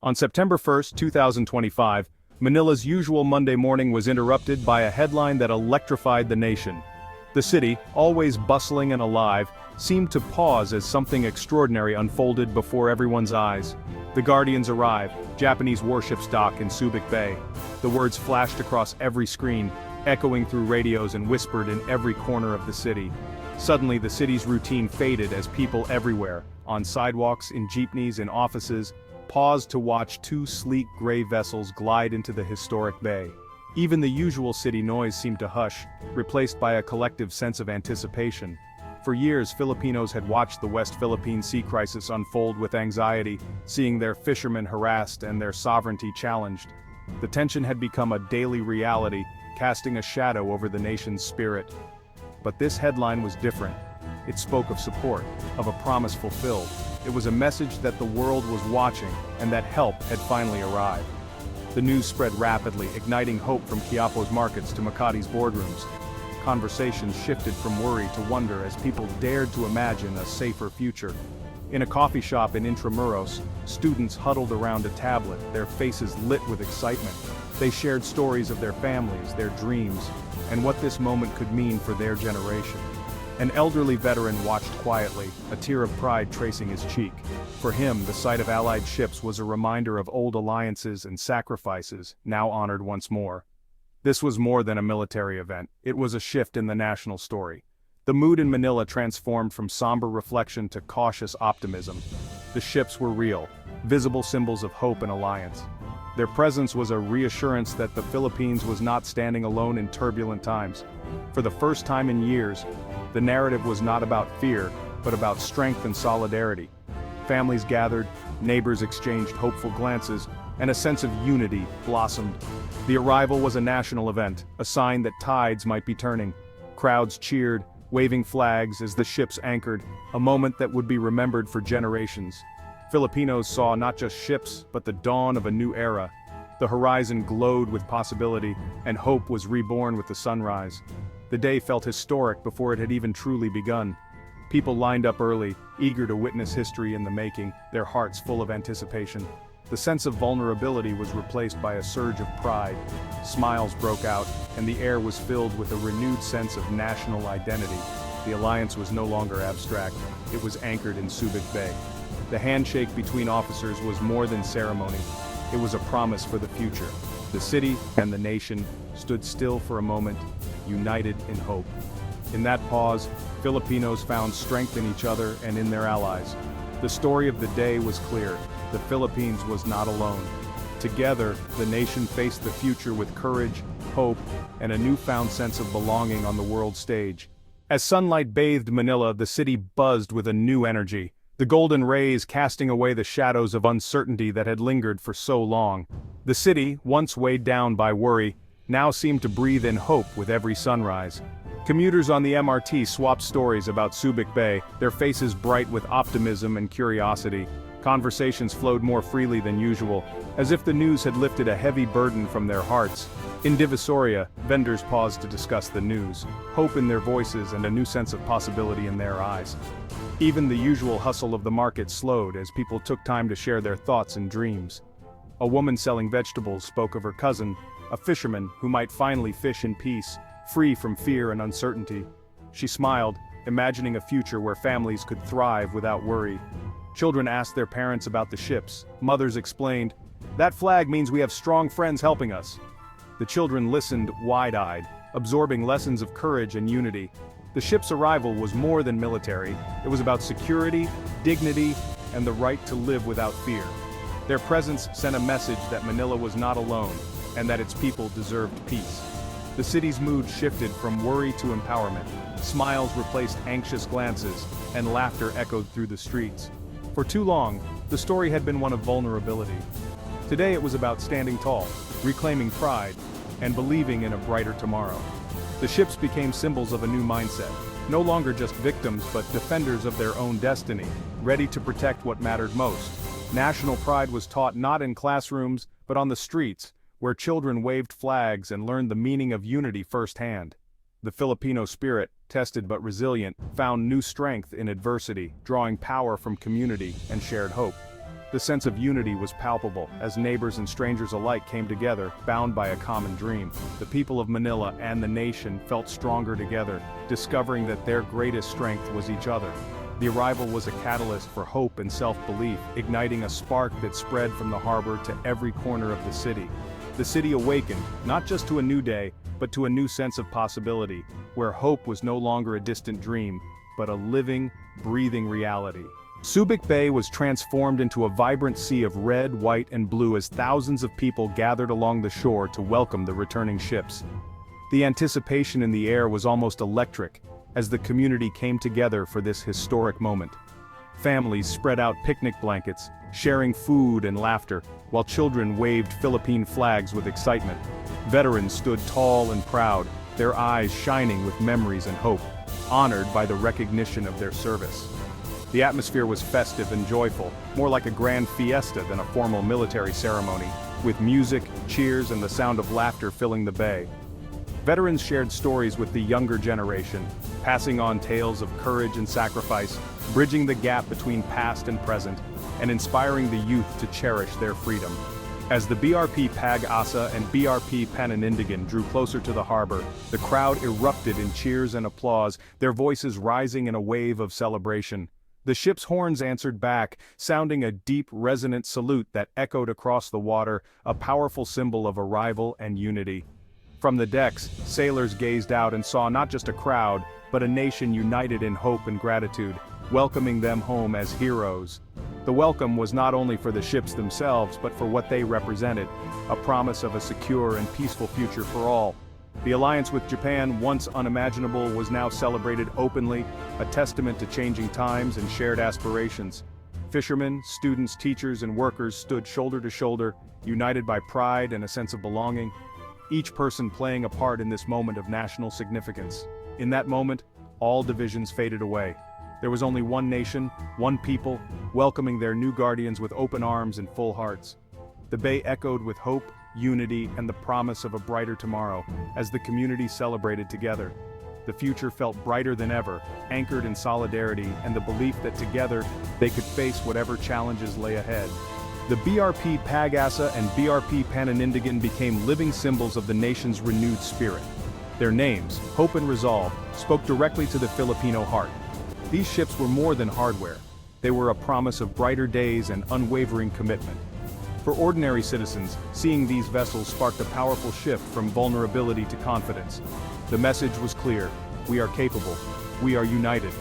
On September 1, 2025, Manila's usual Monday morning was interrupted by a headline that electrified the nation. The city, always bustling and alive, seemed to pause as something extraordinary unfolded before everyone's eyes. The Guardians arrive, Japanese warships dock in Subic Bay. The words flashed across every screen, echoing through radios and whispered in every corner of the city. Suddenly the city's routine faded as people everywhere, on sidewalks, in jeepneys, in offices, paused to watch two sleek gray vessels glide into the historic bay. Even the usual city noise seemed to hush, replaced by a collective sense of anticipation. For years Filipinos had watched the West Philippine Sea crisis unfold with anxiety, seeing their fishermen harassed and their sovereignty challenged. The tension had become a daily reality, casting a shadow over the nation's spirit. But this headline was different. It spoke of support, of a promise fulfilled. It was a message that the world was watching, and that help had finally arrived. The news spread rapidly, igniting hope from Quiapo's markets to Makati's boardrooms. Conversations shifted from worry to wonder as people dared to imagine a safer future. In a coffee shop in Intramuros, students huddled around a tablet, their faces lit with excitement. They shared stories of their families, their dreams, and what this moment could mean for their generation. An elderly veteran watched quietly, a tear of pride tracing his cheek. For him, the sight of Allied ships was a reminder of old alliances and sacrifices, now honored once more. This was more than a military event, it was a shift in the national story. The mood in Manila transformed from somber reflection to cautious optimism. The ships were real, visible symbols of hope and alliance. Their presence was a reassurance that the Philippines was not standing alone in turbulent times. For the first time in years, the narrative was not about fear, but about strength and solidarity. Families gathered, neighbors exchanged hopeful glances, and a sense of unity blossomed. The arrival was a national event, a sign that tides might be turning. Crowds cheered, waving flags as the ships anchored, a moment that would be remembered for generations. Filipinos saw not just ships, but the dawn of a new era. The horizon glowed with possibility, and hope was reborn with the sunrise. The day felt historic before it had even truly begun. People lined up early, eager to witness history in the making, their hearts full of anticipation. The sense of vulnerability was replaced by a surge of pride. Smiles broke out, and the air was filled with a renewed sense of national identity. The alliance was no longer abstract, it was anchored in Subic Bay. The handshake between officers was more than ceremony, it was a promise for the future. The city and the nation stood still for a moment, united in hope. In that pause, Filipinos found strength in each other and in their allies. The story of the day was clear, the Philippines was not alone. Together, the nation faced the future with courage, hope, and a newfound sense of belonging on the world stage. As sunlight bathed Manila, the city buzzed with a new energy. The golden rays casting away the shadows of uncertainty that had lingered for so long. The city, once weighed down by worry, now seemed to breathe in hope with every sunrise. Commuters on the MRT swapped stories about Subic Bay, their faces bright with optimism and curiosity. Conversations flowed more freely than usual, as if the news had lifted a heavy burden from their hearts. In Divisoria, vendors paused to discuss the news, hope in their voices and a new sense of possibility in their eyes. Even the usual hustle of the market slowed as people took time to share their thoughts and dreams. A woman selling vegetables spoke of her cousin, a fisherman who might finally fish in peace, free from fear and uncertainty. She smiled, imagining a future where families could thrive without worry. Children asked their parents about the ships. Mothers explained, "That flag means we have strong friends helping us." The children listened wide-eyed, absorbing lessons of courage and unity. The ship's arrival was more than military, it was about security, dignity, and the right to live without fear. Their presence sent a message that Manila was not alone, and that its people deserved peace. The city's mood shifted from worry to empowerment. Smiles replaced anxious glances, and laughter echoed through the streets. For too long, the story had been one of vulnerability. Today it was about standing tall, reclaiming pride, and believing in a brighter tomorrow. The ships became symbols of a new mindset, no longer just victims but defenders of their own destiny, ready to protect what mattered most. National pride was taught not in classrooms, but on the streets, where children waved flags and learned the meaning of unity firsthand. The Filipino spirit, tested but resilient, found new strength in adversity, drawing power from community and shared hope. The sense of unity was palpable, as neighbors and strangers alike came together, bound by a common dream. The people of Manila and the nation felt stronger together, discovering that their greatest strength was each other. The arrival was a catalyst for hope and self-belief, igniting a spark that spread from the harbor to every corner of the city. The city awakened, not just to a new day, but to a new sense of possibility, where hope was no longer a distant dream, but a living, breathing reality. Subic Bay was transformed into a vibrant sea of red, white, and blue as thousands of people gathered along the shore to welcome the returning ships. The anticipation in the air was almost electric, as the community came together for this historic moment. Families spread out picnic blankets, sharing food and laughter, while children waved Philippine flags with excitement. Veterans stood tall and proud, their eyes shining with memories and hope, honored by the recognition of their service. The atmosphere was festive and joyful, more like a grand fiesta than a formal military ceremony, with music, cheers, and the sound of laughter filling the bay. Veterans shared stories with the younger generation, passing on tales of courage and sacrifice, bridging the gap between past and present, and inspiring the youth to cherish their freedom. As the BRP Pag-asa and BRP Pananindigan drew closer to the harbor, the crowd erupted in cheers and applause, their voices rising in a wave of celebration. The ship's horns answered back, sounding a deep, resonant salute that echoed across the water, a powerful symbol of arrival and unity. From the decks, sailors gazed out and saw not just a crowd, but a nation united in hope and gratitude, welcoming them home as heroes. The welcome was not only for the ships themselves, but for what they represented, a promise of a secure and peaceful future for all. The alliance with Japan, once unimaginable, was now celebrated openly, a testament to changing times and shared aspirations. Fishermen, students, teachers, and workers stood shoulder to shoulder, united by pride and a sense of belonging, each person playing a part in this moment of national significance. In that moment, all divisions faded away. There was only one nation, one people, welcoming their new guardians with open arms and full hearts. The bay echoed with hope, unity, and the promise of a brighter tomorrow, as the community celebrated together. The future felt brighter than ever, anchored in solidarity and the belief that together, they could face whatever challenges lay ahead. The BRP Pag-asa and BRP Pananindigan became living symbols of the nation's renewed spirit. Their names, Hope and Resolve, spoke directly to the Filipino heart. These ships were more than hardware. They were a promise of brighter days and unwavering commitment. For ordinary citizens, seeing these vessels sparked a powerful shift from vulnerability to confidence. The message was clear: we are capable, we are united.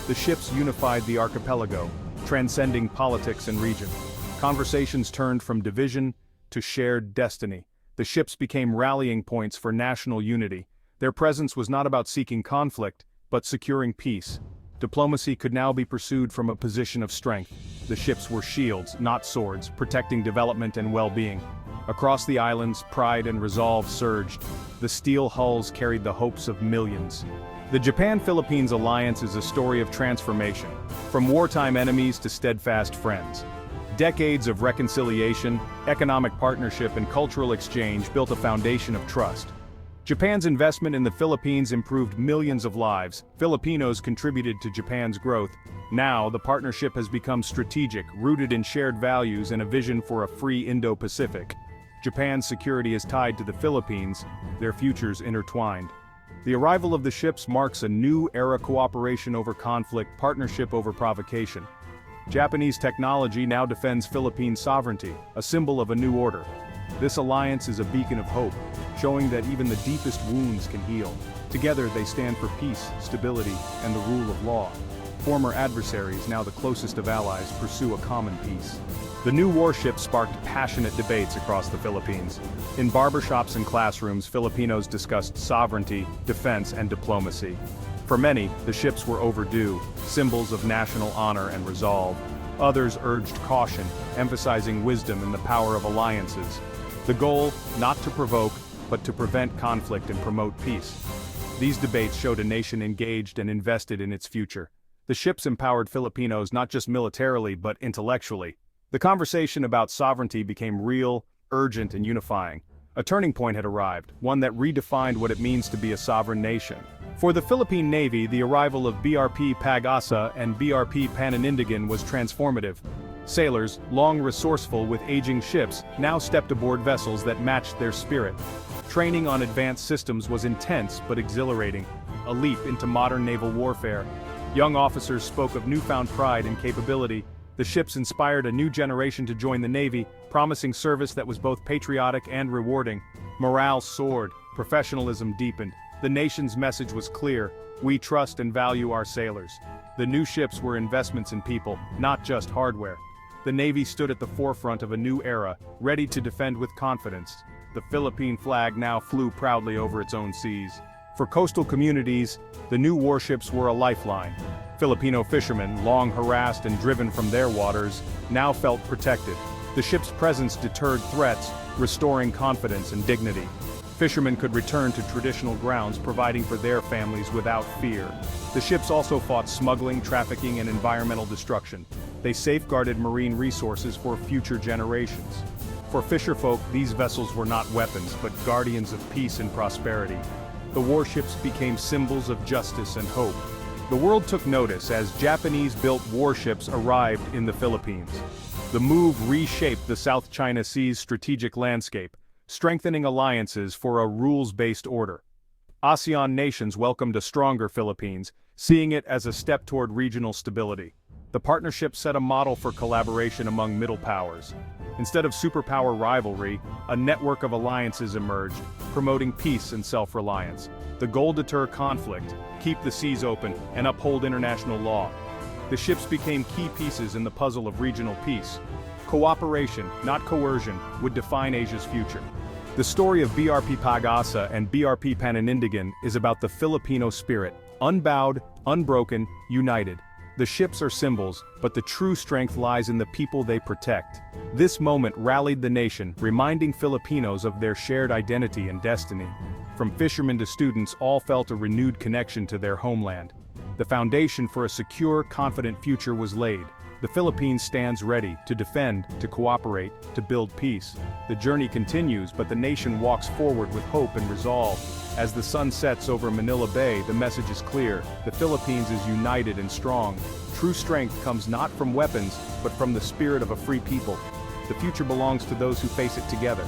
The ships unified the archipelago, transcending politics and region. Conversations turned from division to shared destiny. The ships became rallying points for national unity. Their presence was not about seeking conflict, but securing peace. Diplomacy could now be pursued from a position of strength. The ships were shields, not swords, protecting development and well-being. Across the islands, pride and resolve surged. The steel hulls carried the hopes of millions. The Japan-Philippines alliance is a story of transformation, from wartime enemies to steadfast friends. Decades of reconciliation, economic partnership, and cultural exchange built a foundation of trust. Japan's investment in the Philippines improved millions of lives. Filipinos contributed to Japan's growth. Now, the partnership has become strategic, rooted in shared values and a vision for a free Indo-Pacific. Japan's security is tied to the Philippines, their futures intertwined. The arrival of the ships marks a new era: cooperation over conflict, partnership over provocation. Japanese technology now defends Philippine sovereignty, a symbol of a new order. This alliance is a beacon of hope, showing that even the deepest wounds can heal. Together they stand for peace, stability, and the rule of law. Former adversaries, now the closest of allies, pursue a common peace. The new warship sparked passionate debates across the Philippines. In barbershops and classrooms, Filipinos discussed sovereignty, defense, and diplomacy. For many, the ships were overdue, symbols of national honor and resolve. Others urged caution, emphasizing wisdom and the power of alliances. The goal, not to provoke, but to prevent conflict and promote peace. These debates showed a nation engaged and invested in its future. The ships empowered Filipinos not just militarily but intellectually. The conversation about sovereignty became real, urgent, and unifying. A turning point had arrived, one that redefined what it means to be a sovereign nation. For the Philippine Navy, the arrival of BRP Pag-asa and BRP Pananindigan was transformative. Sailors, long resourceful with aging ships, now stepped aboard vessels that matched their spirit. Training on advanced systems was intense but exhilarating, a leap into modern naval warfare. Young officers spoke of newfound pride and capability. The ships inspired a new generation to join the Navy, promising service that was both patriotic and rewarding. Morale soared, professionalism deepened. The nation's message was clear: we trust and value our sailors. The new ships were investments in people, not just hardware. The Navy stood at the forefront of a new era, ready to defend with confidence. The Philippine flag now flew proudly over its own seas. For coastal communities, the new warships were a lifeline. Filipino fishermen, long harassed and driven from their waters, now felt protected. The ship's presence deterred threats, restoring confidence and dignity. Fishermen could return to traditional grounds, providing for their families without fear. The ships also fought smuggling, trafficking, and environmental destruction. They safeguarded marine resources for future generations. For fisherfolk, these vessels were not weapons, but guardians of peace and prosperity. The warships became symbols of justice and hope. The world took notice as Japanese-built warships arrived in the Philippines. The move reshaped the South China Sea's strategic landscape, strengthening alliances for a rules-based order. ASEAN nations welcomed a stronger Philippines, seeing it as a step toward regional stability. The partnership set a model for collaboration among middle powers. Instead of superpower rivalry, a network of alliances emerged, promoting peace and self-reliance. The goal: deter conflict, keep the seas open, and uphold international law. The ships became key pieces in the puzzle of regional peace. Cooperation, not coercion, would define Asia's future. The story of BRP Pag-asa and BRP Paninindigan is about the Filipino spirit, unbowed, unbroken, united. The ships are symbols, but the true strength lies in the people they protect. This moment rallied the nation, reminding Filipinos of their shared identity and destiny. From fishermen to students, all felt a renewed connection to their homeland. The foundation for a secure, confident future was laid. The Philippines stands ready to defend, to cooperate, to build peace. The journey continues, but the nation walks forward with hope and resolve. As the sun sets over Manila Bay, the message is clear: the Philippines is united and strong. True strength comes not from weapons, but from the spirit of a free people. The future belongs to those who face it together.